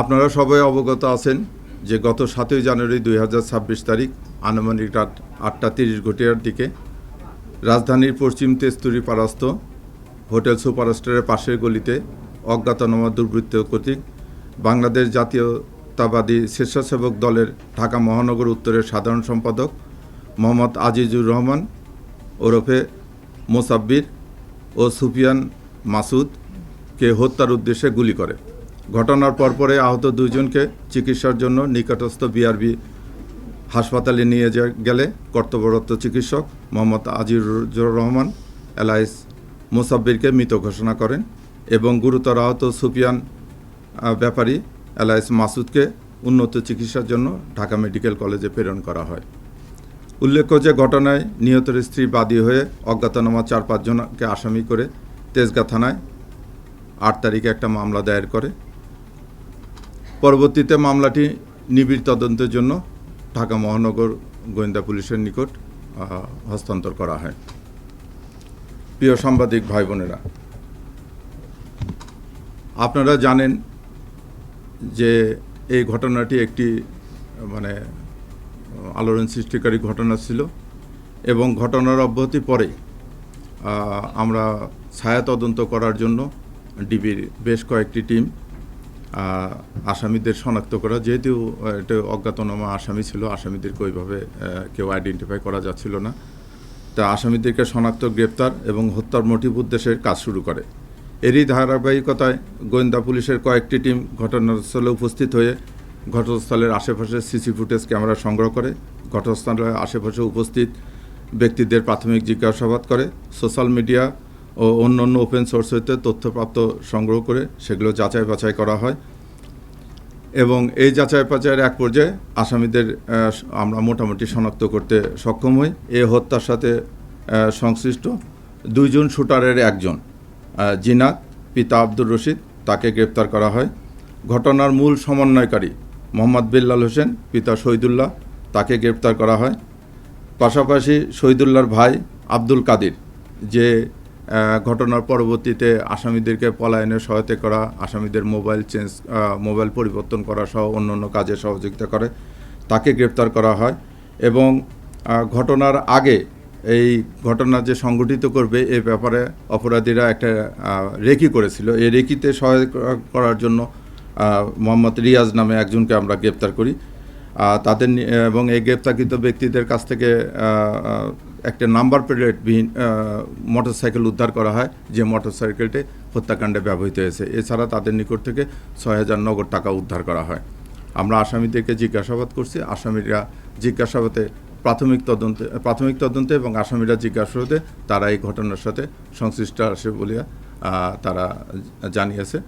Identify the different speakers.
Speaker 1: আপনারা সবাই অবগত আছেন যে গত 7ই জানুয়ারি 2026 তারিখ আনুমানিক রাত 8:30 দিকে রাজধানীর পশ্চিম তেজতুরি পাড়াস্থ হোটেল সুপারস্টারের পাশের গলিতে অজ্ঞাতনামা দুর্বৃত্ত কর্তৃক বাংলাদেশ জাতীয়তাবাদী স্বেচ্ছাসেবক দলের ঢাকা মহানগর উত্তরের সাধারণ সম্পাদক মোহাম্মদ আজিজুর রহমান ওরফে মোসাব্বির ও সুফিয়ান মাসুদকে হত্যার উদ্দেশ্যে গুলি করে। ঘটনার পরপরে আহত দুইজনকে চিকিৎসার জন্য নিকটস্থ বিআরবি হাসপাতালে নিয়ে গেলে কর্তব্যরত চিকিৎসক মোহাম্মদ আজিজুর রহমান এলাইস মোসাব্বিরকে মৃত ঘোষণা করেন এবং গুরুতর আহত সুফিয়ান ব্যাপারী এলাইস মাসুদকে উন্নত চিকিৎসার জন্য ঢাকা মেডিকেল কলেজে প্রেরণ করা হয়। উল্লেখ্য যে ঘটনায় নিহতের স্ত্রী বাদী হয়ে অজ্ঞাতনামা 4-5 জনকে আসামি করে তেজগাঁ থানায় 8 তারিখে একটা মামলা দায়ের করে। পরবর্তীতে মামলাটি নিবিড় তদন্তের জন্য ঢাকা মহানগর গোয়েন্দা পুলিশের নিকট হস্তান্তর করা হয়। প্রিয় সাংবাদিক ভাই বোনেরা, আপনারা জানেন যে এই ঘটনাটি একটি আলোড়ন সৃষ্টিকারী ঘটনা ছিল এবং ঘটনার অব্যাহতি পরে আমরা ছায়া তদন্ত করার জন্য ডিবির বেশ কয়েকটি টিম আসামিদের শনাক্ত করা, যেহেতু এটা অজ্ঞাতনামা আসামি ছিল, আসামিদেরকে ওইভাবে কেউ আইডেন্টিফাই করা যাচ্ছিল না, তা আসামিদেরকে শনাক্ত, গ্রেপ্তার এবং হত্যার মোটিভ উদ্দেশ্যের কাজ শুরু করে। এরই ধারাবাহিকতায় গোয়েন্দা পুলিশের কয়েকটি টিম ঘটনাস্থলে উপস্থিত হয়ে ঘটনাস্থলের আশেপাশে সিসি ফুটেজ ক্যামেরা সংগ্রহ করে, ঘটনাস্থলের আশেপাশে উপস্থিত ব্যক্তিদের প্রাথমিক জিজ্ঞাসাবাদ করে, সোশ্যাল মিডিয়া ও অন্যান্য ওপেন সোর্স হইতে তথ্যপ্রাপ্ত সংগ্রহ করে সেগুলো যাচাই বাছাই করা হয় এবং এই যাচাই বাছাইয়ের এক পর্যায়ে আসামিদের আমরা মোটামুটি শনাক্ত করতে সক্ষম হই। এই হত্যার সাথে সংশ্লিষ্ট 2 জন শুটারের একজন জিনাত পিতা আব্দুর রশিদ, তাকে গ্রেপ্তার করা হয়। ঘটনার মূল সমন্বয়কারী মোহাম্মদ বিল্লাল হোসেন পিতা শহীদুল্লাহ, তাকে গ্রেপ্তার করা হয়। পাশাপাশি শহীদুল্লাহর ভাই আব্দুল কাদির, যে ঘটনার পরবর্তীতে আসামিদেরকে পলায়নে সহায়তা করা, আসামিদের মোবাইল পরিবর্তন করা সহ অন্যান্য কাজে সহযোগিতা করে, তাকে গ্রেপ্তার করা হয়। এবং ঘটনার আগে এই ঘটনা যে সংগঠিত করবে এ ব্যাপারে অপরাধীরা একটা রেকি করেছিল, এই রেকিতে সহায়তা করার জন্য মোহাম্মদ রিয়াজ নামে একজনকে আমরা গ্রেপ্তার করি। তাদের এবং এই গ্রেপ্তারকৃত ব্যক্তিদের কাছ থেকে একটা নাম্বার প্লেটবিহীন মোটরসাইকেল উদ্ধার করা হয়, যে মোটরসাইকেলটি হত্যাকাণ্ডে ব্যবহৃত হয়েছে। এছাড়া তাদের নিকট থেকে 6,000 নগদ টাকা উদ্ধার করা হয়। আমরা আসামিদেরকে জিজ্ঞাসাবাদ করছি, আসামিরা জিজ্ঞাসাবাদে প্রাথমিক তদন্তে এবং আসামিরা জিজ্ঞাসাবাদে তারা এই ঘটনার সাথে সংশ্লিষ্ট আছে বলে তারা জানিয়েছে।